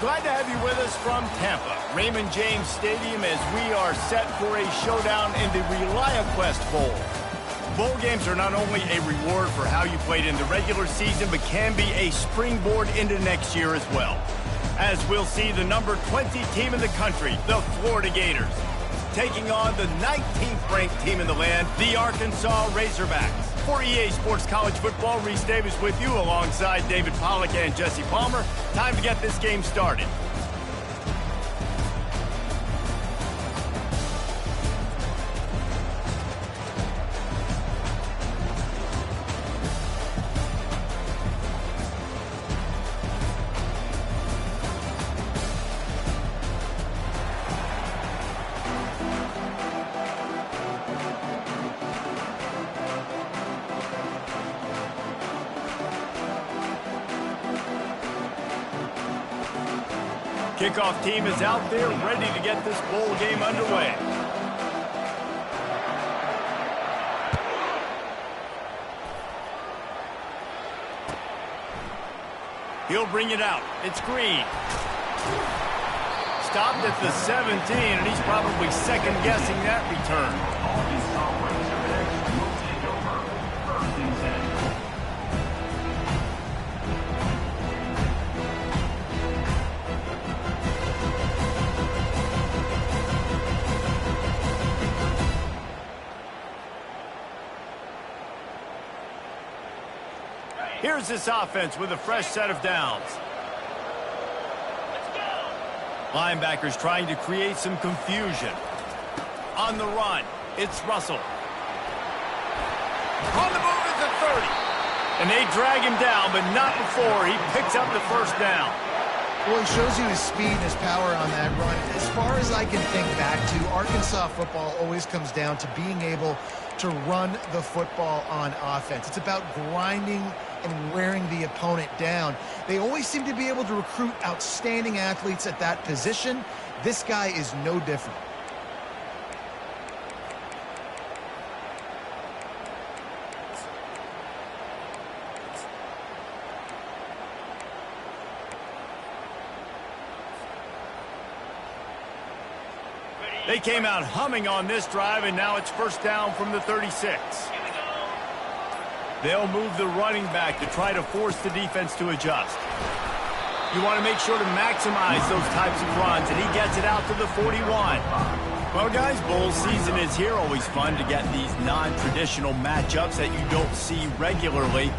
Glad to have you with us from Tampa, Raymond James Stadium, as we are set for a showdown in the ReliaQuest Bowl. Bowl games are not only a reward for how you played in the regular season, but can be a springboard into next year as well. As we'll see the number 20 team in the country, the Florida Gators, taking on the 19th ranked team in the land, the Arkansas Razorbacks. For EA Sports College Football, Reese Davis with you alongside David Pollack and Jesse Palmer. Time to get this game started. Kickoff team is out there ready to get this bowl game underway. He'll bring it out. It's Green. Stopped at the 17, and he's probably second-guessing that return. Here's this offense with a fresh set of downs. Linebackers trying to create some confusion. On the run, it's Russell. On the move is the 30. And they drag him down, but not before he picks up the first down. Well, he shows you his speed and his power on that run. As far as I can think back to, Arkansas football always comes down to being able to run the football on offense. It's about grinding and wearing the opponent down. They always seem to be able to recruit outstanding athletes at that position. This guy is no different. They came out humming on this drive, and now it's first down from the 36. They'll move the running back to try to force the defense to adjust. You want to make sure to maximize those types of runs, and he gets it out to the 41. Well, guys, bowl season is here. Always fun to get these non-traditional matchups that you don't see regularly.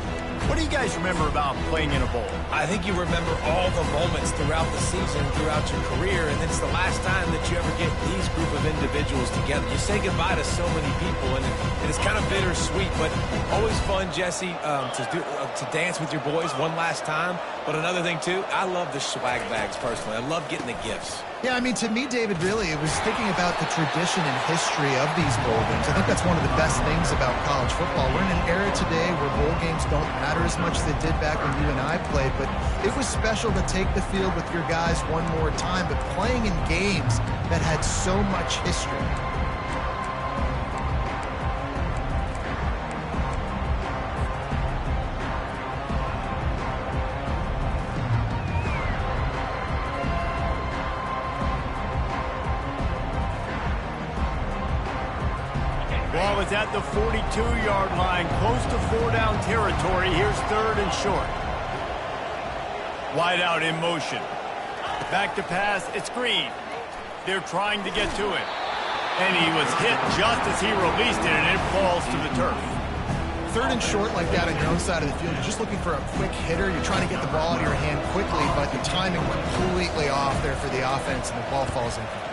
What do you guys remember about playing in a bowl? I think you remember all the moments throughout the season, throughout your career, and it's the last time that you ever get these group of individuals together. You say goodbye to so many people, and it's kind of bittersweet, but always fun, Jesse, to dance with your boys one last time. But another thing, too, I love the swag bags, personally. I love getting the gifts. Yeah, I mean, to me, David, really, it was thinking about the tradition and history of these bowl games. I think that's one of the best things about college football. We're in an era today where bowl games don't matter as much as they did back when you and I played, but it was special to take the field with your guys one more time, but playing in games that had so much history. Ball is at the 42-yard line, close to four-down territory. Here's third and short. Wide out in motion. Back to pass, it's Green. They're trying to get to it. And he was hit just as he released it, and it falls to the turf. Third and short like that on your own side of the field, you're just looking for a quick hitter. You're trying to get the ball out of your hand quickly, but the timing completely off there for the offense, and the ball falls incomplete.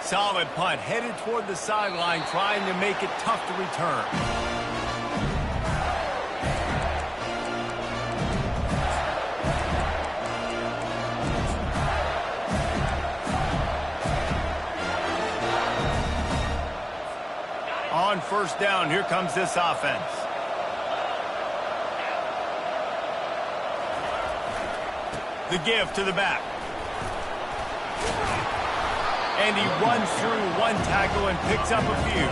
Solid punt, headed toward the sideline, trying to make it tough to return. On first down, here comes this offense. The give to the back. And he runs through one tackle and picks up a few.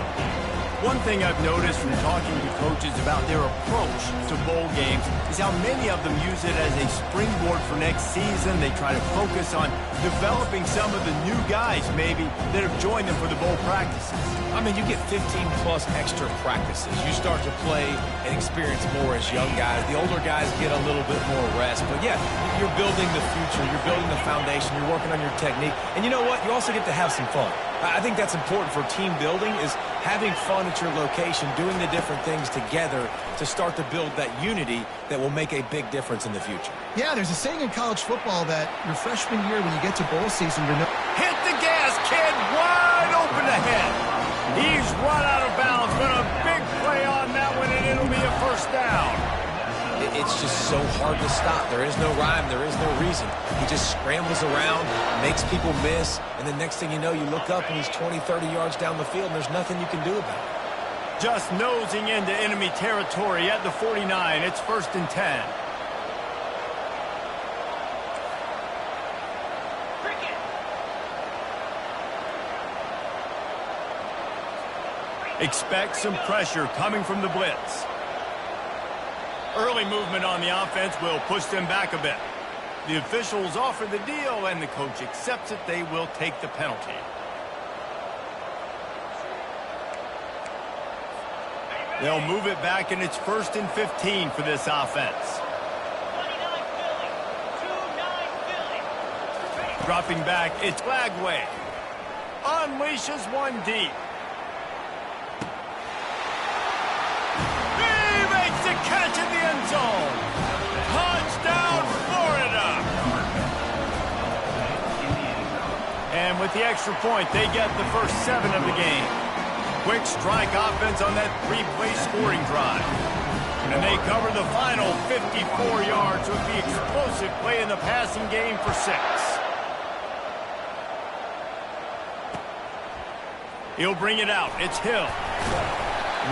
One thing I've noticed from talking to coaches about their approach to bowl games is how many of them use it as a springboard for next season. They try to focus on developing some of the new guys, maybe, that have joined them for the bowl practices. I mean, you get 15-plus extra practices. You start to play and experience more as young guys. The older guys get a little bit more rest. But, yeah, you're building the future. You're building the foundation. You're working on your technique. And you know what? You also get to have some fun. I think that's important for team building, is having fun at your location, doing the different things together to start to build that unity that will make a big difference in the future. Yeah, there's a saying in college football that your freshman year, when you get to bowl season, you're Hit the gas, kid! Wide open ahead. He's run out of bounds, but a big play on that one, and it'll be a first down. It's just so hard to stop. There is no rhyme. There is no reason. He just scrambles around, makes people miss, and the next thing you know, you look up and he's 20, 30 yards down the field, and there's nothing you can do about it. Just nosing into enemy territory at the 49. It's 1st and 10. Expect some pressure coming from the blitz. Early movement on the offense will push them back a bit. The officials offer the deal, and the coach accepts it. They will take the penalty. They'll move it back, and it's 1st and 15 for this offense. Dropping back, it's Flagway. Unleashes one deep. The catch in the end zone. Touchdown, Florida. And with the extra point, they get the first 7 of the game. Quick strike offense on that 3-play scoring drive. And they cover the final 54 yards with the explosive play in the passing game for 6. He'll bring it out. It's Hill.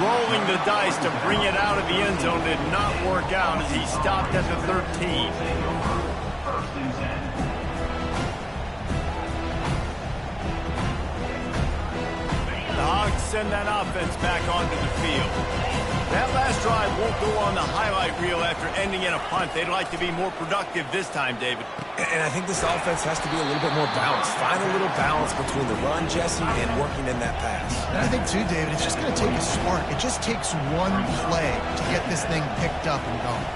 Rolling the dice to bring it out of the end zone did not work out as he stopped at the 13. The Hogs send that offense back onto the field. That last drive won't go on the highlight reel after ending in a punt. They'd like to be more productive this time, David. And I think this offense has to be a little bit more balanced. Find a little balance between the run, Jesse, and working in that pass. And I think, too, David, it's just going to take a spark. It just takes one play to get this thing picked up and going.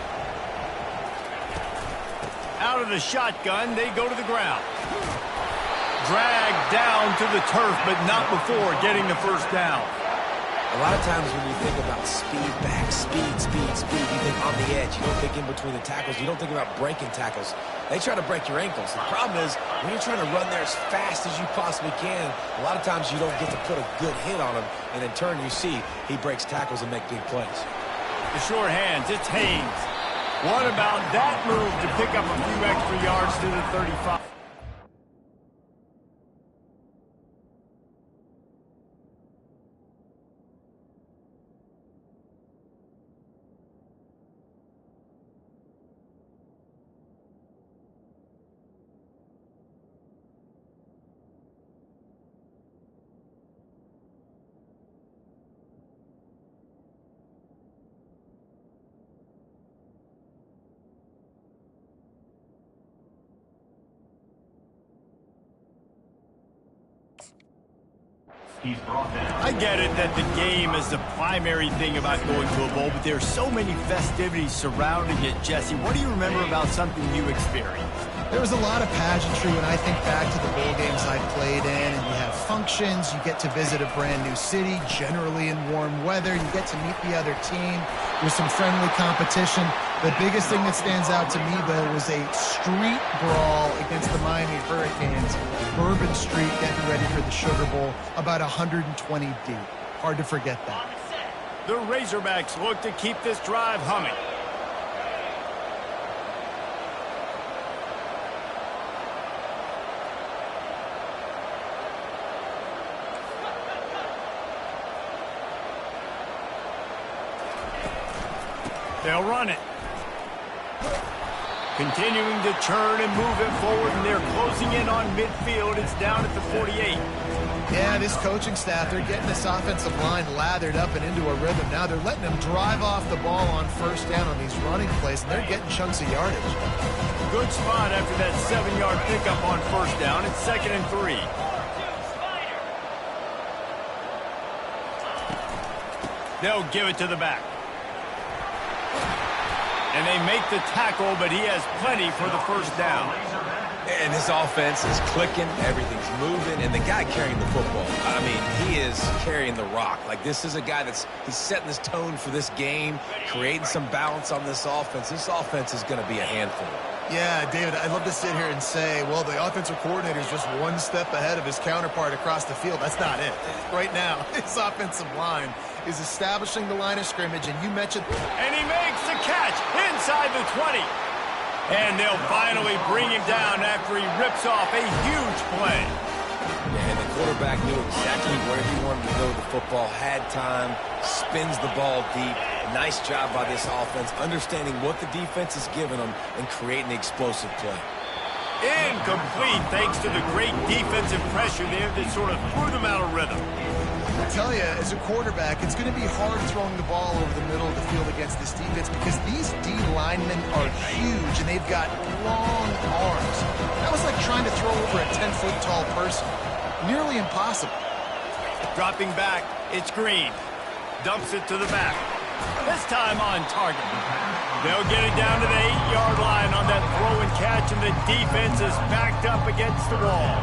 Out of the shotgun, they go to the ground. Dragged down to the turf, but not before getting the first down. A lot of times when you think about speed back, speed, you think on the edge. You don't think in between the tackles. You don't think about breaking tackles. They try to break your ankles. The problem is when you're trying to run there as fast as you possibly can, a lot of times you don't get to put a good hit on him, and in turn you see he breaks tackles and make big plays. The short hands, it's Haynes. What about that move to pick up a few extra yards to the 35? I get it that the game is the primary thing about going to a bowl, but there are so many festivities surrounding it. Jesse, what do you remember about something you experienced? There was a lot of pageantry when I think back to the bowl games I played in, and you have functions, you get to visit a brand new city, generally in warm weather, you get to meet the other team, there's some friendly competition. The biggest thing that stands out to me, though, was a street brawl against the Miami Hurricanes. Bourbon Street getting ready for the Sugar Bowl, about 120 deep. Hard to forget that. The Razorbacks look to keep this drive humming. They'll run it. Continuing to turn and move it forward, and they're closing in on midfield. It's down at the 48. Yeah, this coaching staff, they're getting this offensive line lathered up and into a rhythm. Now they're letting them drive off the ball on first down on these running plays, and they're getting chunks of yardage. Good spot after that 7-yard pickup on first down. It's 2nd and 3. They'll give it to the back. And they make the tackle, but he has plenty for the first down. And his offense is clicking, everything's moving, and the guy carrying the football, I mean, he is carrying the rock. Like, this is a guy he's setting this tone for this game, creating some balance on this offense. This offense is going to be a handful. Yeah, David, I'd love to sit here and say, well, the offensive coordinator is just one step ahead of his counterpart across the field. That's not it. Right now, his offensive line is establishing the line of scrimmage, and you mentioned... And he makes the catch inside the 20. And they'll finally bring him down after he rips off a huge play. Yeah, and the quarterback knew exactly where he wanted to go with the football, had time, spins the ball deep. Nice job by this offense, understanding what the defense is giving them and creating the explosive play. Incomplete thanks to the great defensive pressure there that sort of threw them out of rhythm. I tell you, as a quarterback, it's going to be hard throwing the ball over the middle of the field against this defense because these D linemen are huge and they've got long arms. That was like trying to throw over a 10-foot tall person. Nearly impossible. Dropping back, it's Green. Dumps it to the back. This time on target. They'll get it down to the 8-yard line on that throw and catch, and the defense is backed up against the wall.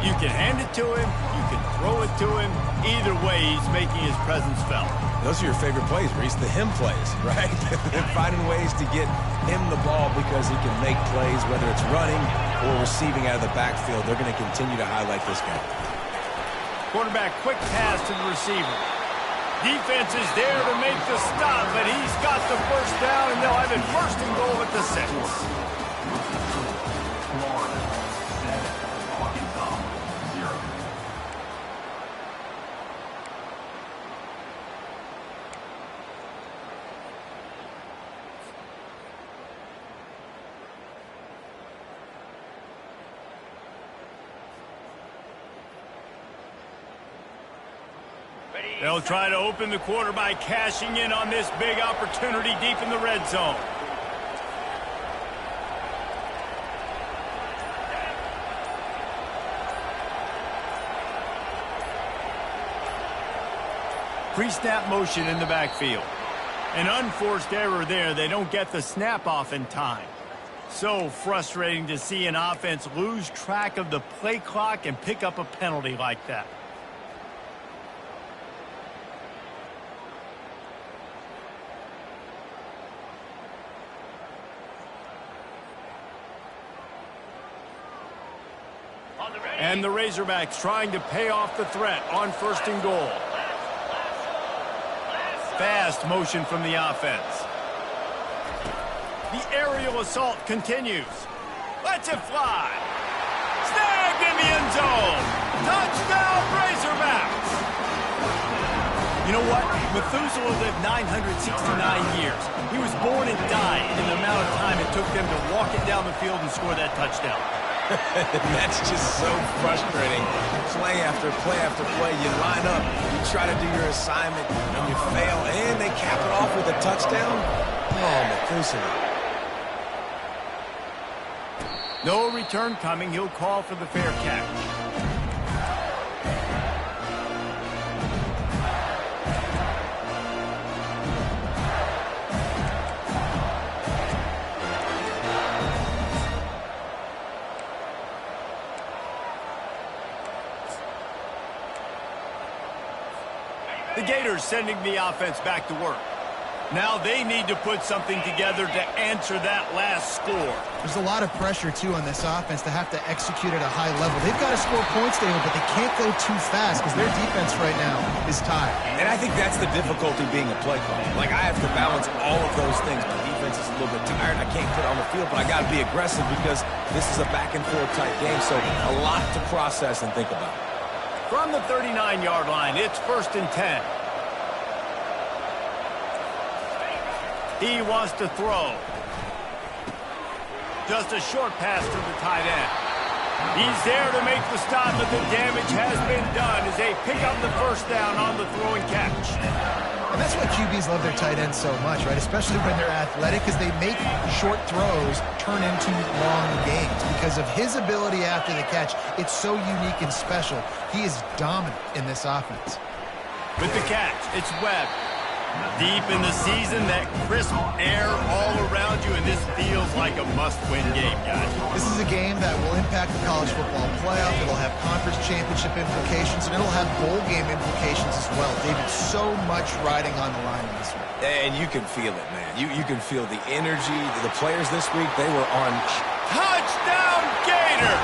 You can hand it to him, you can throw it to him. Either way, he's making his presence felt. Those are your favorite plays, Reese, the him plays, right? Finding ways to get him the ball because he can make plays, whether it's running or receiving out of the backfield. They're going to continue to highlight this guy. Quarterback, quick pass to the receiver. Defense is there to make the stop, but he's got the first down, and they'll have it 1st and goal at the 6. They'll try to open the quarter by cashing in on this big opportunity deep in the red zone. Pre-snap motion in the backfield. An unforced error there. They don't get the snap off in time. So frustrating to see an offense lose track of the play clock and pick up a penalty like that. And the Razorbacks trying to pay off the threat on 1st and goal. Fast motion from the offense. The aerial assault continues. Lets it fly. Snagged in the end zone. Touchdown, Razorbacks. You know what? Methuselah lived 969 years. He was born and died in the amount of time it took them to walk it down the field and score that touchdown. That's just so frustrating. Play after play after play. You line up, you try to do your assignment, and you fail, and they cap it off with a touchdown. Oh, Methuselah. No return coming. He'll call for the fair catch. The Gators sending the offense back to work. Now they need to put something together to answer that last score. There's a lot of pressure, too, on this offense to have to execute at a high level. They've got to score points, David, but they can't go too fast because their defense right now is tired. And I think that's the difficulty being a play caller. Like, I have to balance all of those things. My defense is a little bit tired. I can't put it on the field, but I got to be aggressive because this is a back-and-forth type game, so a lot to process and think about. From the 39-yard line, it's 1st and 10. He wants to throw. Just a short pass to the tight end. He's there to make the stop, but the damage has been done as they pick up the first down on the throw and catch. And that's why QBs love their tight ends so much, right? Especially when they're athletic, because they make short throws turn into long gains. Because of his ability after the catch, it's so unique and special. He is dominant in this offense. With the catch, it's Webb. Deep in the season, that crisp air all around you, and this feels like a must-win game, guys. This is a game that will impact the college football playoff. It'll have conference championship implications, and it'll have bowl game implications as well. David, so much riding on the line in this one. And you can feel it, man. You can feel the energy. The players this week, they were on. Touchdown, Gator!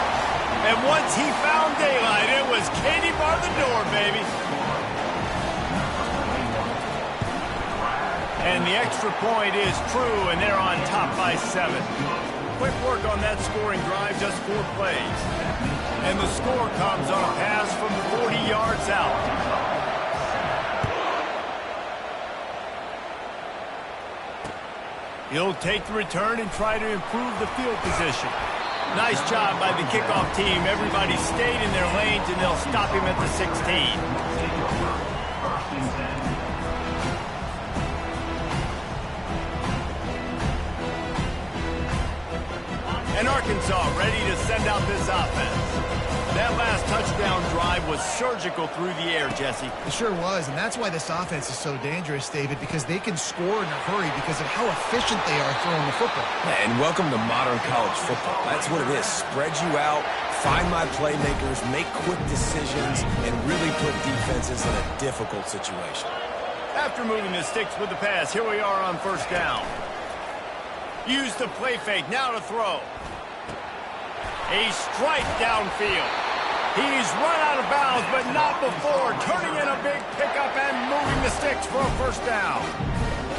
And once he found daylight, it was Katie bar the door, baby. And the extra point is true, and they're on top by 7. Quick work on that scoring drive, just 4 plays. And the score comes on a pass from 40 yards out. He'll take the return and try to improve the field position. Nice job by the kickoff team. Everybody stayed in their lanes, and they'll stop him at the 16. And Arkansas ready to send out this offense. That last touchdown drive was surgical through the air, Jesse. It sure was, and that's why this offense is so dangerous, David, because they can score in a hurry because of how efficient they are throwing the football. And welcome to modern college football. That's what it is. Spread you out, find my playmakers, make quick decisions, and really put defenses in a difficult situation. After moving the sticks with the pass, here we are on first down. Use the play fake, now to throw. A strike downfield. He's run out of bounds, but not before turning in a big pickup and moving the sticks for a first down.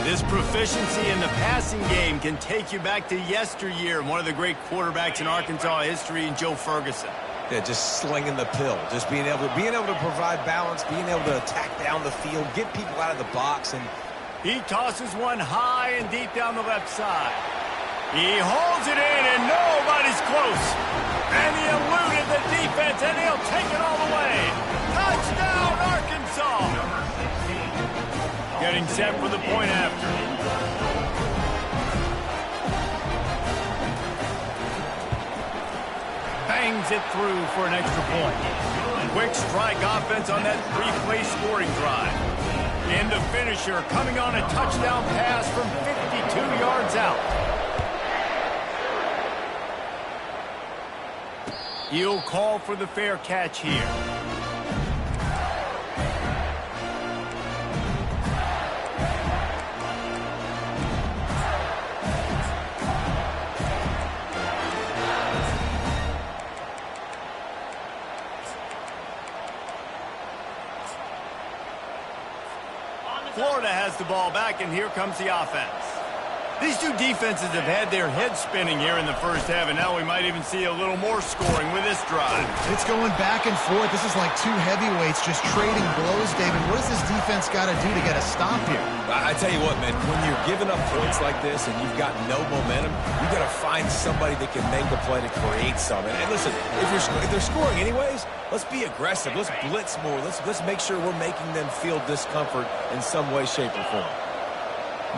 This proficiency in the passing game can take you back to yesteryear, one of the great quarterbacks in Arkansas history, in Joe Ferguson. Yeah, just slinging the pill, just being able to provide balance, being able to attack down the field, get people out of the box, and he tosses one high and deep down the left side. He holds it in, and nobody's close. And he eluded the defense, and he'll take it all the way. Touchdown, Arkansas! Getting set for the point after. Bangs it through for an extra point. Quick strike offense on that 3-play scoring drive. And the finisher coming on a touchdown pass from 52 yards out. He'll call for the fair catch here. Florida has the ball back, and here comes the offense. These two defenses have had their heads spinning here in the first half, and now we might even see a little more scoring with this drive. It's going back and forth. This is like two heavyweights just trading blows, David. What does this defense got to do to get a stop here? I tell you what, man, when you're giving up points like this and you've got no momentum, you've got to find somebody that can make the play to create something. And listen, if they're scoring anyways, let's be aggressive. Let's blitz more. Let's make sure we're making them feel discomfort in some way, shape, or form.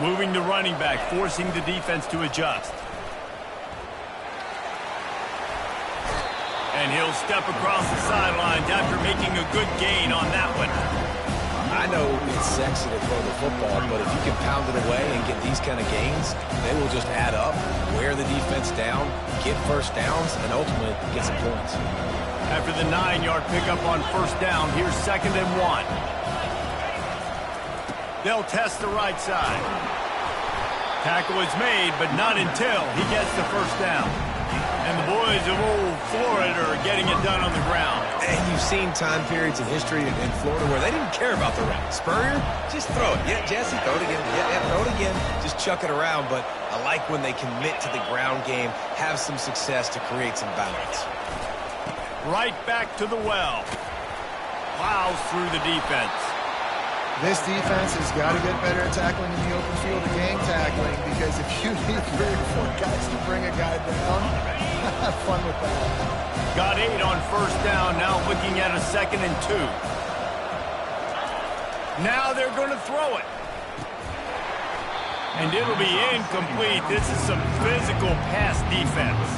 Moving the running back, forcing the defense to adjust. And he'll step across the sidelines after making a good gain on that one. I know it's sexy to throw the football, but if you can pound it away and get these kind of gains, they will just add up, wear the defense down, get first downs, and ultimately get some points. After the 9-yard pickup on first down, here's 2nd and 1. They'll test the right side. Tackle is made, but not until he gets the first down. And the boys of old Florida are getting it done on the ground. And you've seen time periods in history in Florida where they didn't care about the run. Spurrier, just throw it. Yeah, Jesse, throw it again. Yeah, throw it again. Just chuck it around. But I like when they commit to the ground game, have some success to create some balance. Right back to the well. Plows through the defense. This defense has got to get better at tackling in the open field and gang tackling, because if you need 3 or 4 guys to bring a guy down, have fun with that. Got 8 on first down, now looking at a 2nd and 2. Now they're going to throw it. And it'll be incomplete. This is some physical pass defense.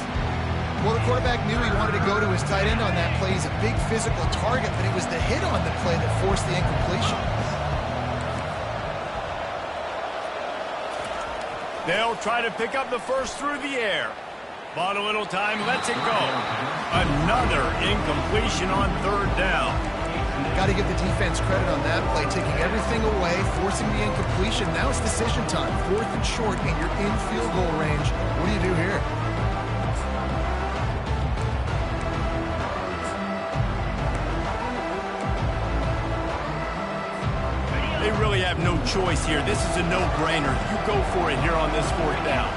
Well, the quarterback knew he wanted to go to his tight end on that play. He's a big physical target, but it was the hit on the play that forced the incompletion. They'll try to pick up the first through the air. Bought a little time, lets it go. Another incompletion on 3rd down. Got to give the defense credit on that play, taking everything away, forcing the incompletion. Now it's decision time. 4th and short, and you're in field goal range. What do you do here? They really have no choice here. This is a no-brainer. You go for it here on this 4th down.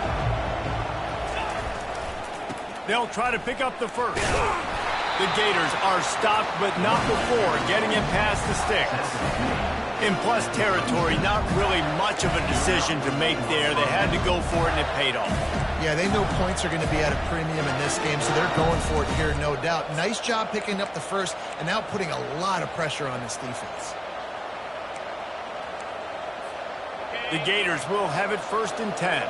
They'll try to pick up the first. The Gators are stopped, but not before getting him past the sticks. In plus territory, not really much of a decision to make there. They had to go for it, and it paid off. Yeah, they know points are going to be at a premium in this game, so they're going for it here, no doubt. Nice job picking up the first, and now putting a lot of pressure on this defense. The Gators will have it 1st and 10.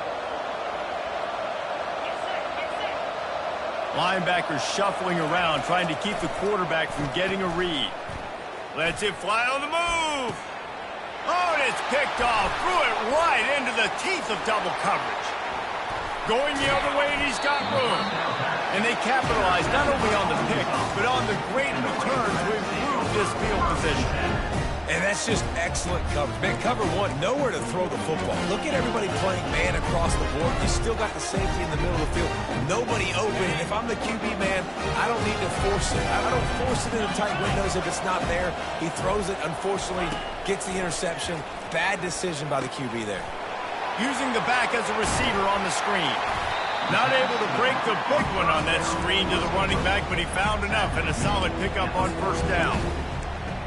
Linebackers shuffling around, trying to keep the quarterback from getting a read. Lets it fly on the move. Oh, and it's picked off. Threw it right into the teeth of double coverage. Going the other way, and he's got room. And they capitalize not only on the pick, but on the great return to improve this field position. And that's just excellent coverage. Man, cover 1, nowhere to throw the football. Look at everybody playing man across the board. You still got the safety in the middle of the field. Nobody open. And if I'm the QB man, I don't need to force it. I don't force it in the tight windows if it's not there. He throws it, unfortunately, gets the interception. Bad decision by the QB there. Using the back as a receiver on the screen. Not able to break the big one on that screen to the running back, but he found enough and a solid pickup on 1st down.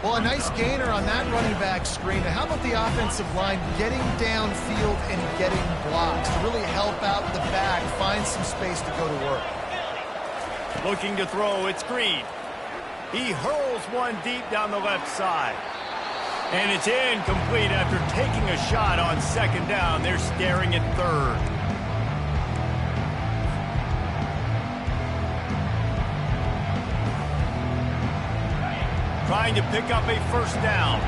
Well, a nice gainer on that running back screen. How about the offensive line getting downfield and getting blocks to really help out the back, find some space to go to work? Looking to throw, it's Green. He hurls one deep down the left side. And it's incomplete after taking a shot on 2nd down. They're staring at 3rd. Trying to pick up a 1st down.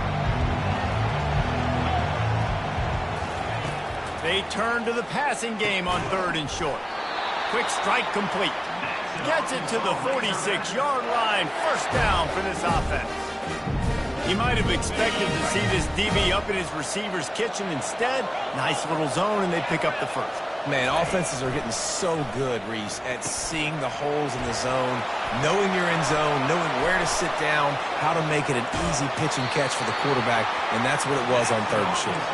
They turn to the passing game on 3rd and short. Quick strike complete. Gets it to the 46-yard line. 1st down for this offense. You might have expected to see this DB up in his receiver's kitchen. Instead, nice little zone, and they pick up the first. Man, offenses are getting so good, Reese, at seeing the holes in the zone, knowing you're in zone, knowing where to sit down, how to make it an easy pitch and catch for the quarterback, and that's what it was on 3rd and short.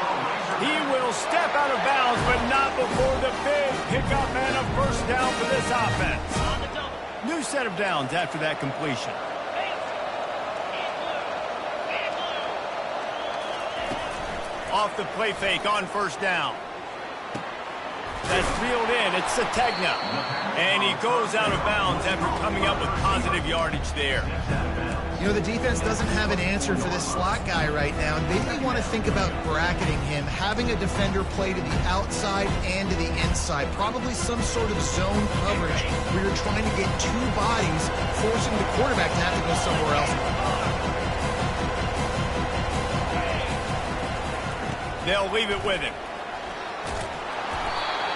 He will step out of bounds, but not before the big pickup and a 1st down for this offense. New set of downs after that completion. Off the play fake on 1st down. That's reeled in. It's Sategna. And he goes out of bounds after coming up with positive yardage there. You know, the defense doesn't have an answer for this slot guy right now, and maybe they want to think about bracketing him, having a defender play to the outside and to the inside, probably some sort of zone coverage where you're trying to get 2 bodies, forcing the quarterback to have to go somewhere else. They'll leave it with him.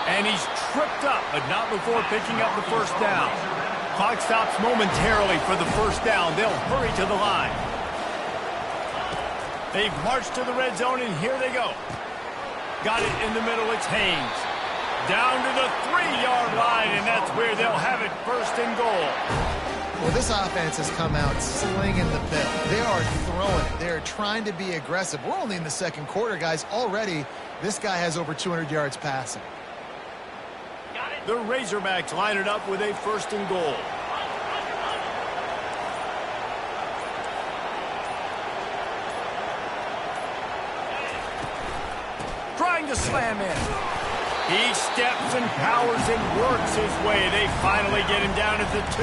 And he's tripped up, but not before picking up the 1st down. Clock stops momentarily for the 1st down. They'll hurry to the line. They've marched to the red zone, and here they go. Got it in the middle. It's Haynes. Down to the 3-yard line, and that's where they'll have it 1st and goal. Well, this offense has come out slinging the bill. They are throwing it. They are trying to be aggressive. We're only in the 2nd quarter, guys. Already, this guy has over 200 yards passing. The Razorbacks line it up with a 1st and goal. to slam in. He steps and powers and works his way. They finally get him down at the 2.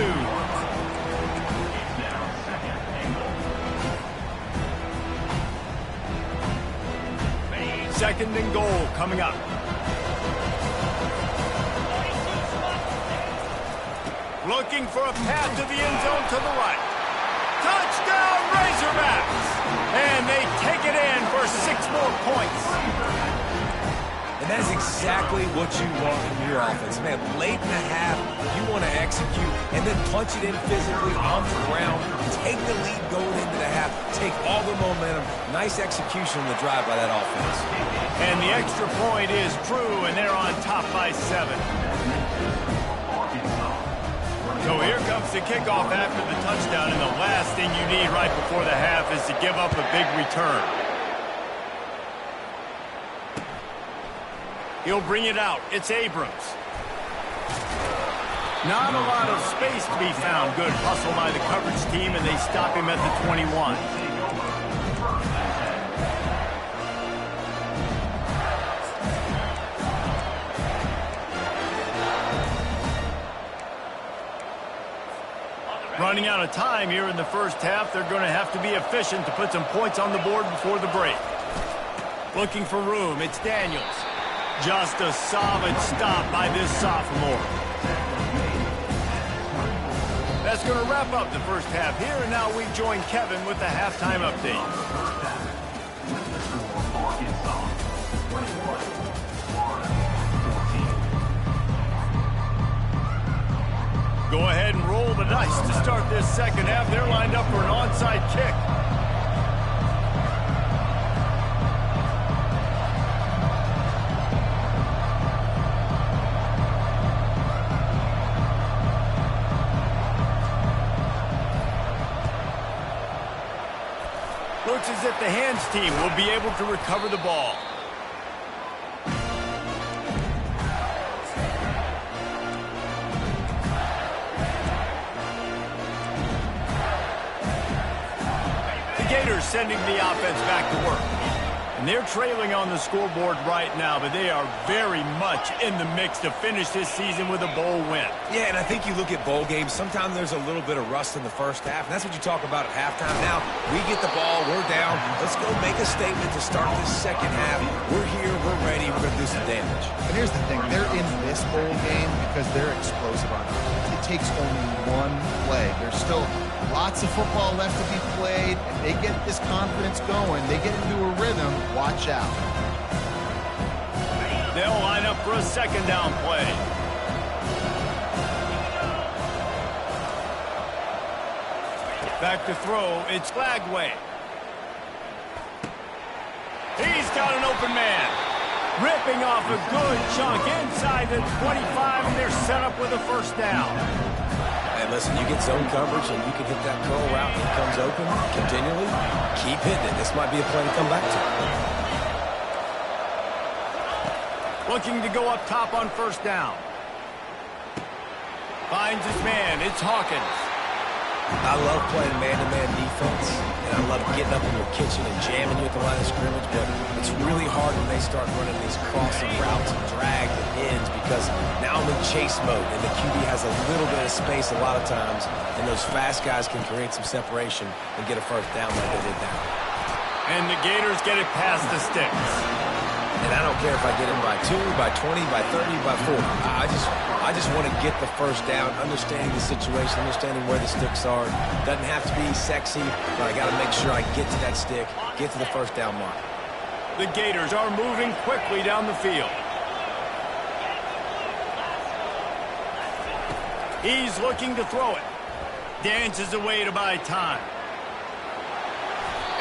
Second and goal coming up. Looking for a path to the end zone to the right. Touchdown, Razorbacks! And they take it in for 6 more points. And that is exactly what you want from your offense. Man, late in the half, you want to execute and then punch it in physically on the ground. Take the lead going into the half. Take all the momentum. Nice execution on the drive by that offense. And the extra point is true, and they're on top by 7. So here comes the kickoff after the touchdown, and the last thing you need right before the half is to give up a big return. He'll bring it out. It's Abrams. Not a lot of space to be found. Good hustle by the coverage team, and they stop him at the 21. Running out of time here in the first half. They're going to have to be efficient to put some points on the board before the break. Looking for room. It's Daniels. Just a solid stop by this sophomore. That's going to wrap up the first half here, and now we join Kevin with the halftime update. Go ahead and roll the dice to start this second half. They're lined up for an onside kick. Looks as if the hands team will be able to recover the ball. Gators sending the offense back to work. And they're trailing on the scoreboard right now, but they are very much in the mix to finish this season with a bowl win. Yeah, and I think you look at bowl games, sometimes there's a little bit of rust in the first half, and that's what you talk about at halftime. Now, we get the ball, we're down. Let's go make a statement to start this second half. We're here, we're ready, we're going to do some damage. And here's the thing, they're in this bowl game because they're explosive on offense. It takes only one play. There's still lots of football left to be played, and they get this confidence going. They get into a rhythm. Watch out. They'll line up for a second down play. Back to throw. It's Flagway. He's got an open man. Ripping off a good chunk inside the 25, and they're set up with a first down. And listen, you get zone coverage and you can hit that curl route and it comes open continually. Keep hitting it. This might be a play to come back to. Looking to go up top on first down. Finds his man. It's Hawkins. I love playing man-to-man defense, and I love getting up in your kitchen and jamming you at the line of scrimmage, but it's really hard when they start running these crossing routes and drags and ends because now I'm in chase mode, and the QB has a little bit of space a lot of times, and those fast guys can create some separation and get a first down like they did now. And the Gators get it past the sticks. And I don't care if I get it by 2, by 20, by 30, by 40. I just want to get the first down, understanding the situation, understanding where the sticks are. Doesn't have to be sexy, but I got to make sure I get to that stick, get to the first down mark. The Gators are moving quickly down the field. He's looking to throw it. Dances away to buy time.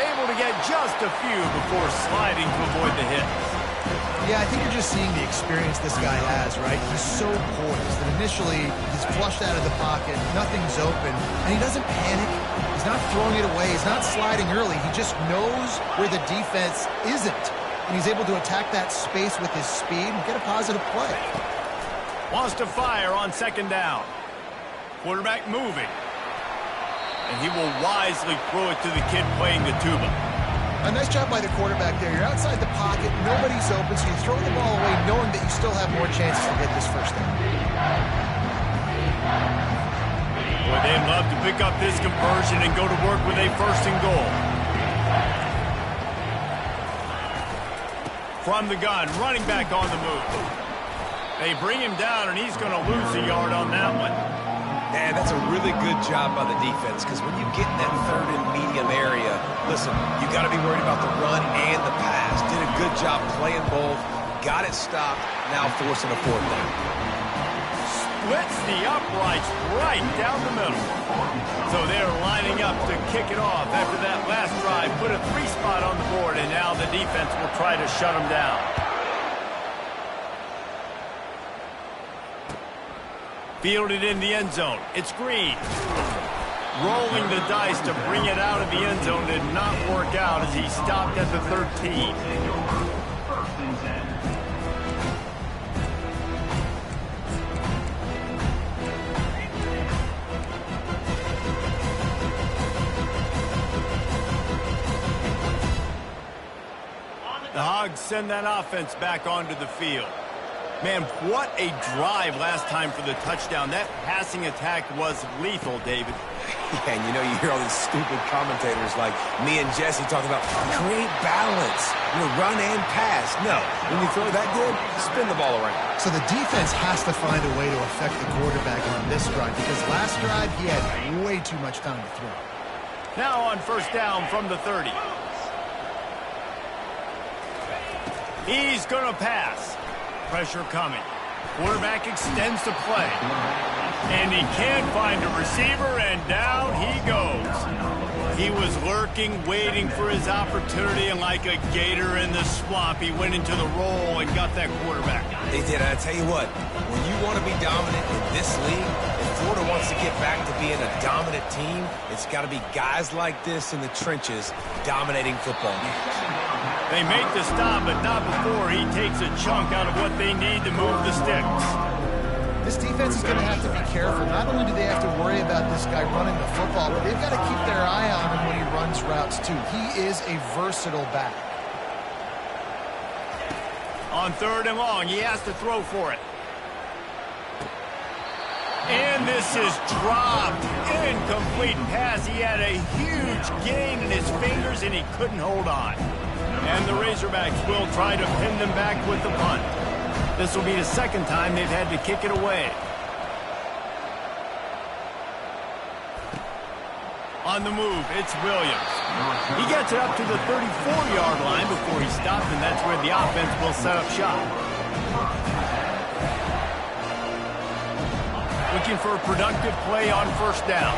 Able to get just a few before sliding to avoid the hit. Yeah, I think you're just seeing the experience this guy has, right? He's so poised that initially he's flushed out of the pocket, nothing's open, and he doesn't panic. He's not throwing it away. He's not sliding early. He just knows where the defense isn't, and he's able to attack that space with his speed and get a positive play. Wants to fire on second down. Quarterback moving. And he will wisely throw it to the kid playing the tuba. A nice job by the quarterback there. You're outside the pocket, nobody's open, so you throw the ball away knowing that you still have more chances to get this first down. Boy, they'd love to pick up this conversion and go to work with a 1st and goal. From the gun, running back on the move. They bring him down, and he's going to lose a yard on that one. Man, that's a really good job by the defense, because when you get in that 3rd and medium area, listen, you got to be worried about the run and the pass. Did a good job playing both, got it stopped, now forcing a 4th down. Splits the uprights right down the middle. So they're lining up to kick it off after that last drive. Put a 3 spot on the board, and now the defense will try to shut them down. Fielded in the end zone. It's Green. Rolling the dice to bring it out of the end zone did not work out as he stopped at the 13. The Hogs send that offense back onto the field. Man, what a drive last time for the touchdown. That passing attack was lethal, David. Yeah, and you hear all these stupid commentators like me and Jesse talking about create balance, run and pass. No, when you throw that good, spin the ball around. So the defense has to find a way to affect the quarterback on this drive, because last drive he had way too much time to throw. Now on 1st down from the 30. He's going to pass. Pressure coming. Quarterback extends the play. And he can't find a receiver, and down he goes. He was lurking, waiting for his opportunity, and like a gator in the swamp, he went into the roll and got that quarterback. They did. I tell you what, when you want to be dominant in this league, if Florida wants to get back to being a dominant team, it's got to be guys like this in the trenches dominating football games. They make the stop, but not before he takes a chunk out of what they need to move the sticks. This defense is going to have to be careful. Not only do they have to worry about this guy running the football, but they've got to keep their eye on him when he runs routes, too. He is a versatile back. On 3rd and long, he has to throw for it. And this is dropped. Incomplete pass. He had a huge gain in his fingers, and he couldn't hold on. And the Razorbacks will try to pin them back with the punt. This will be the 2nd time they've had to kick it away. On the move, it's Williams. He gets it up to the 34-yard line before he stops, and that's where the offense will set up shop. Looking for a productive play on 1st down.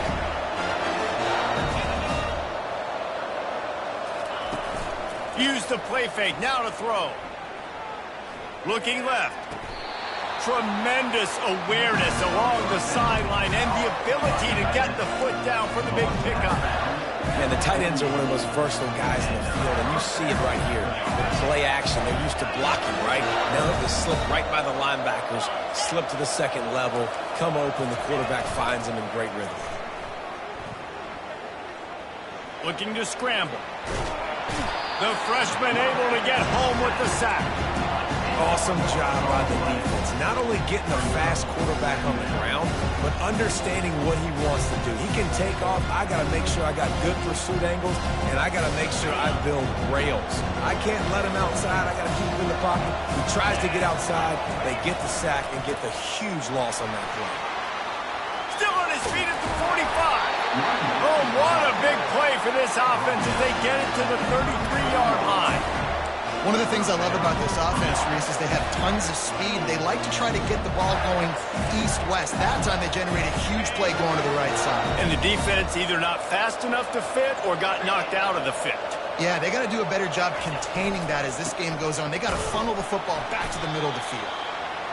Use the play fake, now to throw. Looking left. Tremendous awareness along the sideline and the ability to get the foot down for the big pickup. And the tight ends are one of the most versatile guys in the field, and you see it right here. The play action, they're used to blocking, right? Now they slip right by the linebackers, slip to the 2nd level, come open, the quarterback finds them in great rhythm. Looking to scramble. The freshman able to get home with the sack. Awesome job by the defense. Not only getting a fast quarterback on the ground, but understanding what he wants to do. He can take off. I got to make sure I got good pursuit angles, and I got to make sure I build rails. I can't let him outside. I got to keep him in the pocket. He tries to get outside. They get the sack and get the huge loss on that play. Still on his feet at the 45. Oh, what a big play for this offense as they get it to the 33-yard line. One of the things I love about this offense, Reese, is they have tons of speed. They like to try to get the ball going east-west. That time they generate a huge play going to the right side. And the defense either not fast enough to fit or got knocked out of the fit. Yeah, they got to do a better job containing that as this game goes on. They got to funnel the football back to the middle of the field.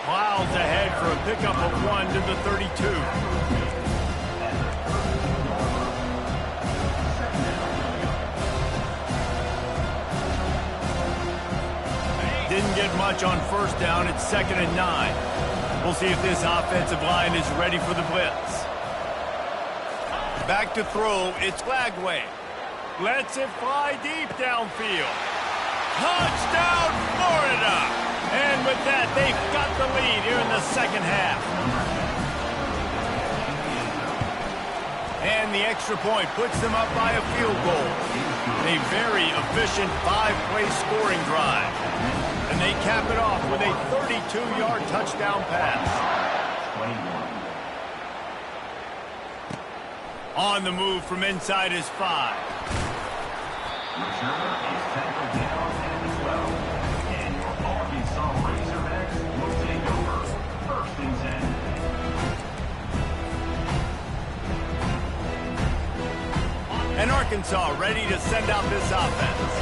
Miles ahead for a pickup of 1 to the 32. Didn't get much on 1st down. It's 2nd and 9. We'll see if this offensive line is ready for the blitz. Back to throw. It's Lagway. Lets it fly deep downfield. Touchdown, Florida! And with that, they've got the lead here in the second half. And the extra point puts them up by a field goal. A very efficient 5-play scoring drive. And they cap it off with a 32-yard touchdown pass. On the move from inside his 5. Returner is tackled down and 12. And your Arkansas Razorbacks will take over. 1st and 10. And Arkansas ready to send out this offense.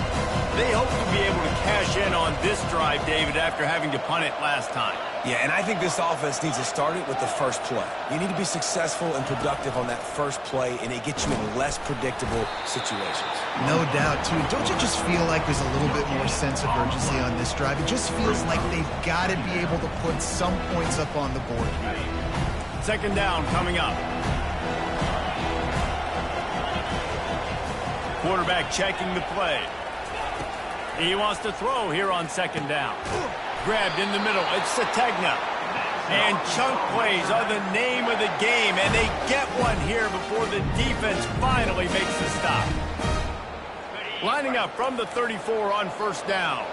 They hope to be able to cash in on this drive, David, after having to punt it last time. Yeah, and I think this offense needs to start it with the first play. You need to be successful and productive on that first play, and it gets you in less predictable situations. No doubt, too. Don't you just feel like there's a little bit more sense of urgency on this drive? It just feels like they've got to be able to put some points up on the board here. 2nd down coming up. Quarterback checking the play. He wants to throw here on 2nd down. Grabbed in the middle. It's Sategna. And chunk plays are the name of the game, and they get one here before the defense finally makes the stop. Lining up from the 34 on 1st down.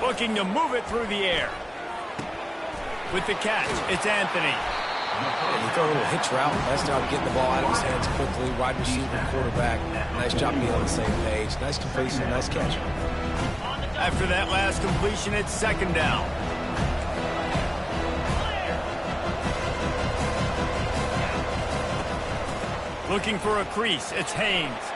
Looking to move it through the air. With the catch, it's Anthony. And you throw a little hitch route. Nice job getting the ball out of his hands quickly. Wide receiver, quarterback. Nice job being on the same page. Nice completion, nice catch. After that last completion, it's 2nd down. Looking for a crease. It's Haynes.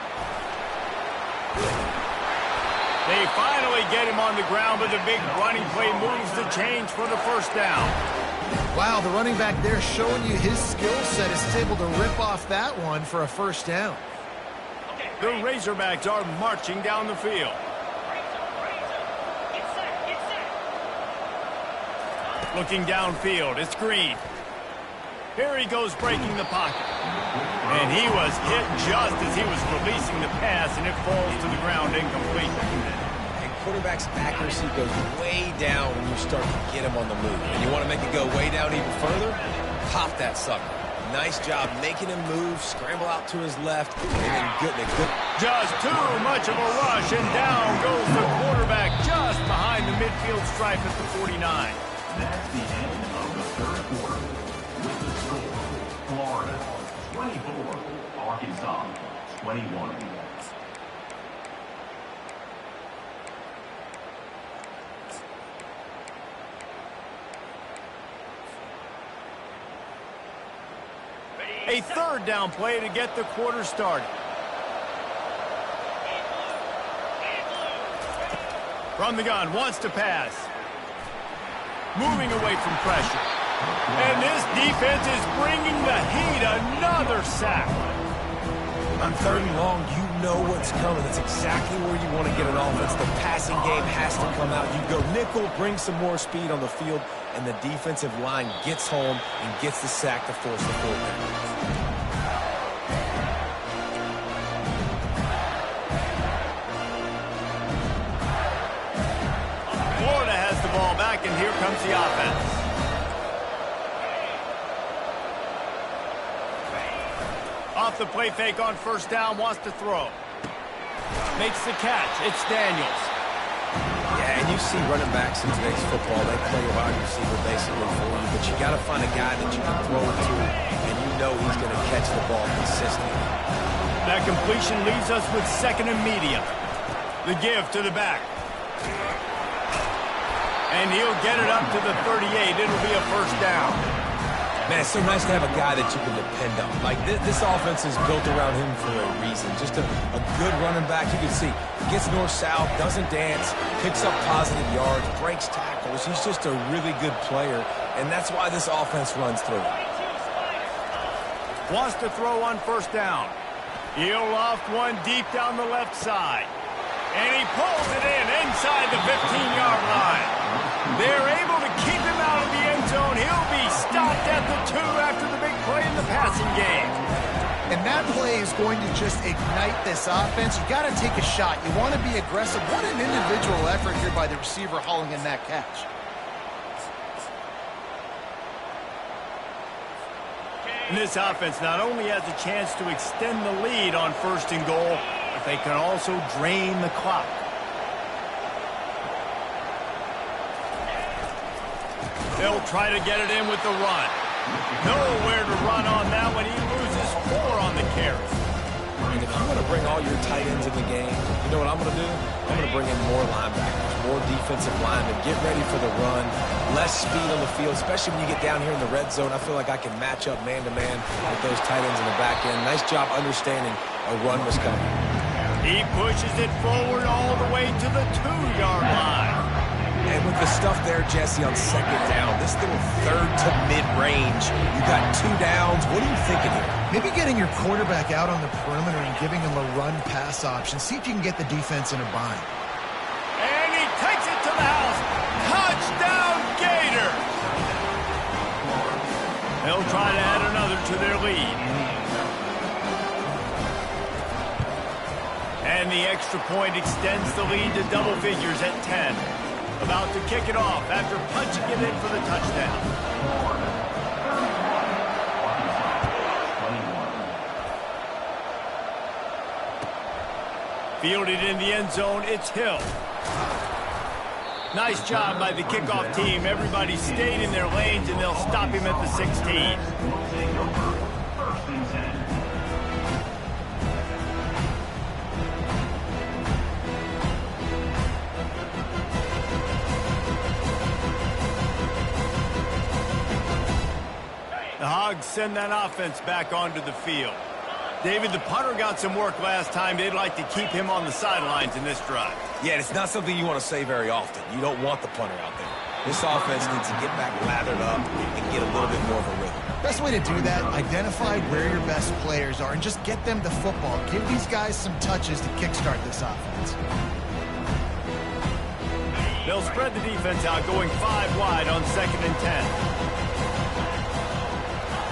They finally get him on the ground, but the big running play moves the change for the 1st down. Wow, the running back there showing you his skill set is able to rip off that one for a 1st down. The Razorbacks are marching down the field. Looking downfield, it's Green. Here he goes breaking the pocket. And he was hit just as he was releasing the pass, and it falls to the ground incomplete. Quarterback's accuracy goes way down when you start to get him on the move. And you want to make it go way down even further? Pop that sucker. Nice job making him move, scramble out to his left, and then good. Just too much of a rush, and down goes the quarterback just behind the midfield stripe at the 49. That's the end of the 3rd quarter. With the score, Florida 24, Arkansas 21. A 3rd down play to get the quarter started. From the gun, wants to pass. Moving away from pressure. And this defense is bringing the heat. Another sack. On 3rd and long, you know what's coming. That's exactly where you want to get an offense. The passing game has to come out. You go nickel, bring some more speed on the field, and the defensive line gets home and gets the sack to force the 4th down. Florida has the ball back, and here comes the offense. Off the play fake on 1st down, wants to throw. Makes the catch. It's Daniels. Yeah, and you see running backs in today's football, they play a wide receiver basically for you, but you got to find a guy that you can throw it to, and you know he's going to catch the ball consistently. That completion leaves us with 2nd and medium. The give to the back. And he'll get it up to the 38. It'll be a 1st down. Man, it's so nice to have a guy that you can depend on. Like, this offense is built around him for a reason. Just a good running back. You can see he gets north-south, doesn't dance, picks up positive yards, breaks tackles. He's just a really good player, and that's why this offense runs through. Wants to throw on 1st down. He'll loft one deep down the left side. And he pulls it in inside the 15-yard line. They're able to keep him out of the end zone. He'll be stopped at the 2 after the big play in the passing game. And that play is going to just ignite this offense. You got to take a shot. You want to be aggressive. What an individual effort here by the receiver hauling in that catch. And this offense not only has a chance to extend the lead on 1st and goal, but they can also drain the clock. They'll try to get it in with the run. Nowhere to run on that one. He loses 4 on the carry. And if you want to bring all your tight ends in the game, you know what I'm going to do? I'm going to bring in more linebackers, more defensive linemen. Get ready for the run. Less speed on the field, especially when you get down here in the red zone. I feel like I can match up man-to-man with those tight ends in the back end. Nice job understanding a run was coming. He pushes it forward all the way to the 2-yard line. And with the stuff there, Jesse, on 2nd down, this little 3rd to mid-range, you got 2 downs. What are you thinking here? Maybe getting your quarterback out on the perimeter and giving him a run-pass option. See if you can get the defense in a bind. And he takes it to the house. Touchdown, Gator! They'll try to add another to their lead. And the extra point extends the lead to double figures at 10. About to kick it off after punching it in for the touchdown. Fielded in the end zone, it's Hill. Nice job by the kickoff team. Everybody stayed in their lanes, and they'll stop him at the 16. The Hogs send that offense back onto the field. David, the punter got some work last time. They'd like to keep him on the sidelines in this drive. Yeah, it's not something you want to say very often. You don't want the punter out there. This offense needs to get back lathered up and get a little bit more of a rhythm. Best way to do that, identify where your best players are and just get them the football. Give these guys some touches to kickstart this offense. They'll spread the defense out, going 5 wide on 2nd and 10.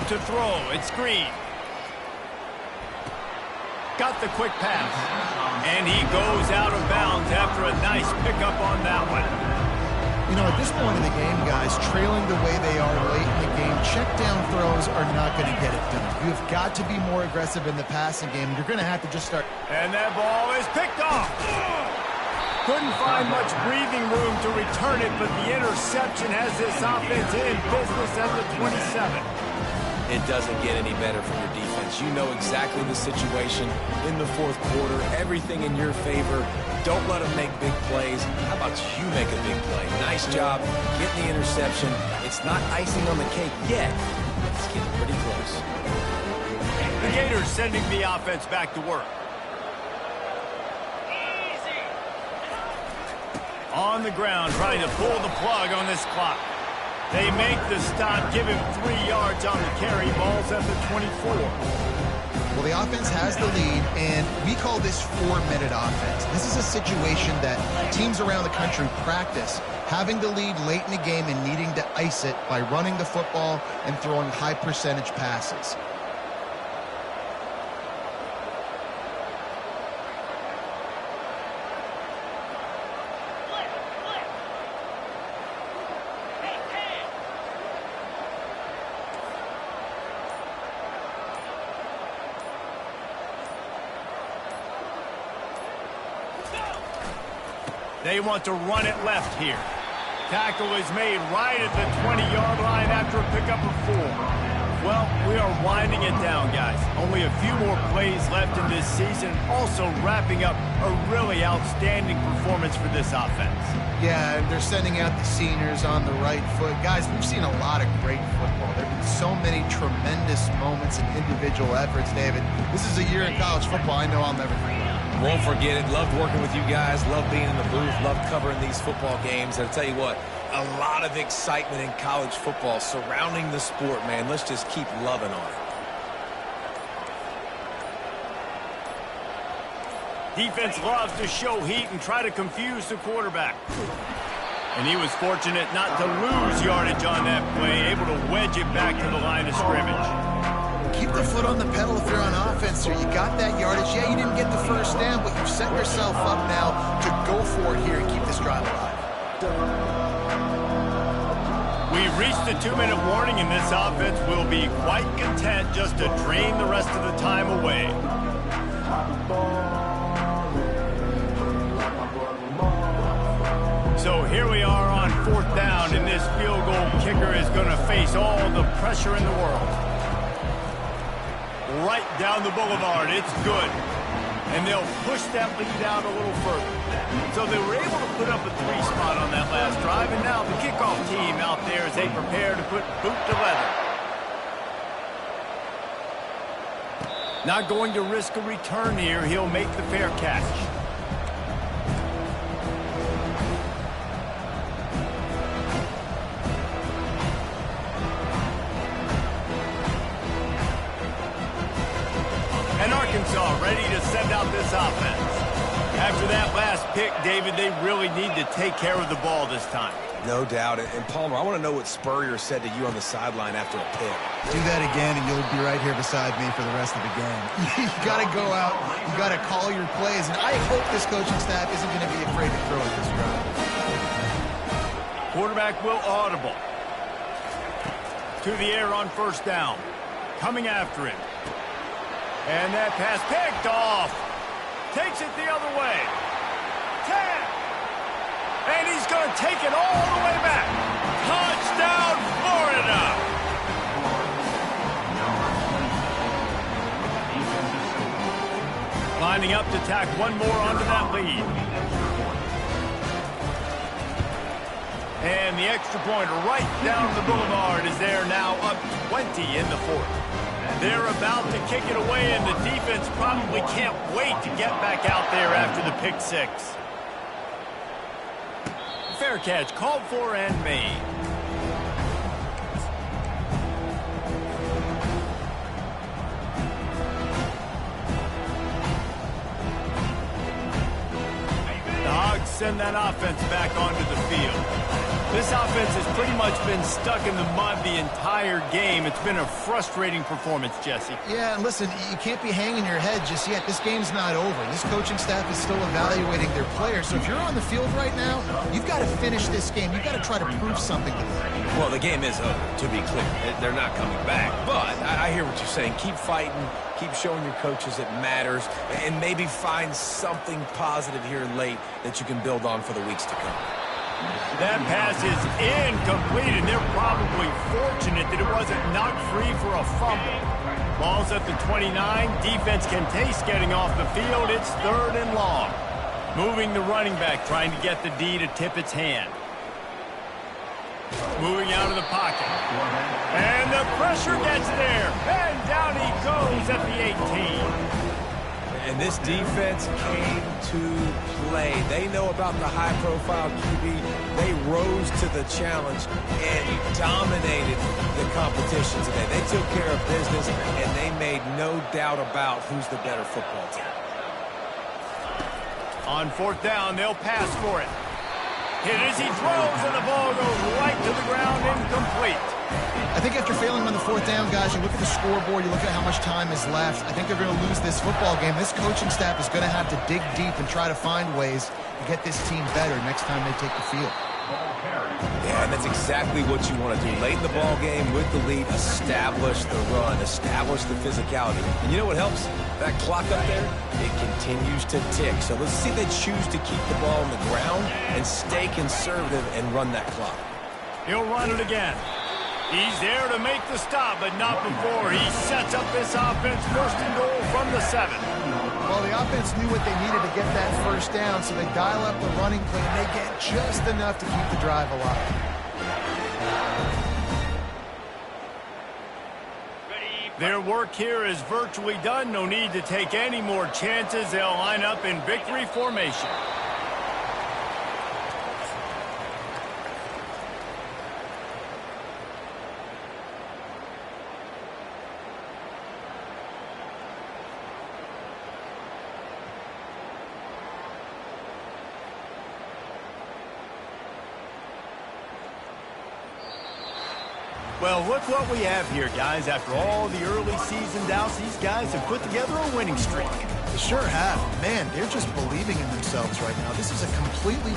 To throw, it's Green. Got the quick pass. And he goes out of bounds after a nice pickup on that one. You know, at this point in the game, guys, trailing the way they are late in the game, check down throws are not going to get it done. You've got to be more aggressive in the passing game. You're going to have to just start. And that ball is picked off. Couldn't find much breathing room to return it, but the interception has this offense in business at the 27. It doesn't get any better from your defense. You know exactly the situation in the 4th quarter. Everything in your favor. Don't let them make big plays. How about you make a big play? Nice job getting the interception. It's not icing on the cake yet, but it's getting pretty close. The Gators sending the offense back to work. On the ground, trying to pull the plug on this clock. They make the stop, give him 3 yards on the carry. Ball's at the 24. Well, the offense has the lead, and we call this 4-minute offense. This is a situation that teams around the country practice, having the lead late in the game and needing to ice it by running the football and throwing high-percentage passes. They want to run it left here. Tackle is made right at the 20-yard line after a pickup of 4. Well, we are winding it down, guys. Only a few more plays left in this season. Also wrapping up a really outstanding performance for this offense. Yeah, and they're sending out the seniors on the right foot. Guys, we've seen a lot of great football. There have been so many tremendous moments and individual efforts, David. This is a year in college football I know I'll never forget. Won't forget it. Loved working with you guys. Loved being in the booth. Loved covering these football games. I'll tell you what, a lot of excitement in college football surrounding the sport, man. Let's just keep loving on it. Defense loves to show heat and try to confuse the quarterback. And he was fortunate not to lose yardage on that play, able to wedge it back to the line of scrimmage. Keep the foot on the pedal if you're on offense here. You got that yardage. Yeah, you didn't get the first down, but you've set yourself up now to go for it here and keep this drive alive. We've reached the 2-minute warning, and this offense will be quite content just to drain the rest of the time away. So here we are on 4th down, and this field goal kicker is going to face all the pressure in the world. Right down the boulevard, it's good. And they'll push that lead out a little further. So they were able to put up a 3 spot on that last drive, and now the kickoff team out there as they prepare to put boot to leather. Not going to risk a return here. He'll make the fair catch. And Arkansas ready to send out this offense. After that last pick, David, they really need to take care of the ball this time. No doubt. And Palmer, I want to know what Spurrier said to you on the sideline after a pick. Do that again, and you'll be right here beside me for the rest of the game. You got to go out. You got to call your plays. And I hope this coaching staff isn't going to be afraid to throw at this drive. Quarterback will audible. To the air on 1st down. Coming after him. And that pass picked off. Takes it the other way. 10. And he's going to take it all the way back. Touchdown, Florida. Lining up to tack one more onto that lead. And the extra pointer right down the boulevard is there now up 20 in the 4th. They're about to kick it away, and the defense probably can't wait to get back out there after the pick 6. Fair catch called for and made. The Hogs send that offense back onto the field. This offense has pretty much been stuck in the mud the entire game. It's been a frustrating performance, Jesse. Yeah, and listen, you can't be hanging your head just yet. This game's not over. This coaching staff is still evaluating their players. So if you're on the field right now, you've got to finish this game. You've got to try to prove something to them. Well, the game is over, to be clear. They're not coming back. But I hear what you're saying. Keep fighting. Keep showing your coaches it matters. And maybe find something positive here late that you can build on for the weeks to come. That pass is incomplete, and they're probably fortunate that it wasn't knocked free for a fumble. Ball's at the 29. Defense can taste getting off the field. It's 3rd and long. Moving the running back, trying to get the D to tip its hand. Moving out of the pocket. And the pressure gets there. And down he goes at the 18. And this defense came to play. They know about the high-profile QB. They rose to the challenge and dominated the competition today. They took care of business, and they made no doubt about who's the better football team. On 4th down, they'll pass for it. Hit as he throws, and the ball goes right to the ground, incomplete. I think after failing on the 4th down, guys, you look at the scoreboard, you look at how much time is left. I think they're going to lose this football game. This coaching staff is going to have to dig deep and try to find ways to get this team better next time they take the field. Yeah, and that's exactly what you want to do. Late in the ball game with the lead, establish the run, establish the physicality. And you know what helps? That clock up there, it continues to tick. So let's see if they choose to keep the ball on the ground and stay conservative and run that clock. He'll run it again. He's there to make the stop, but not before he sets up this offense 1st and goal from the 7. Well, the offense knew what they needed to get that 1st down, so they dial up the running play, and they get just enough to keep the drive alive. Their work here is virtually done. No need to take any more chances. They'll line up in victory formation. Well, look what we have here, guys. After all the early season doubts, these guys have put together a winning streak. They sure have. Man, they're just believing in themselves right now. This is a completely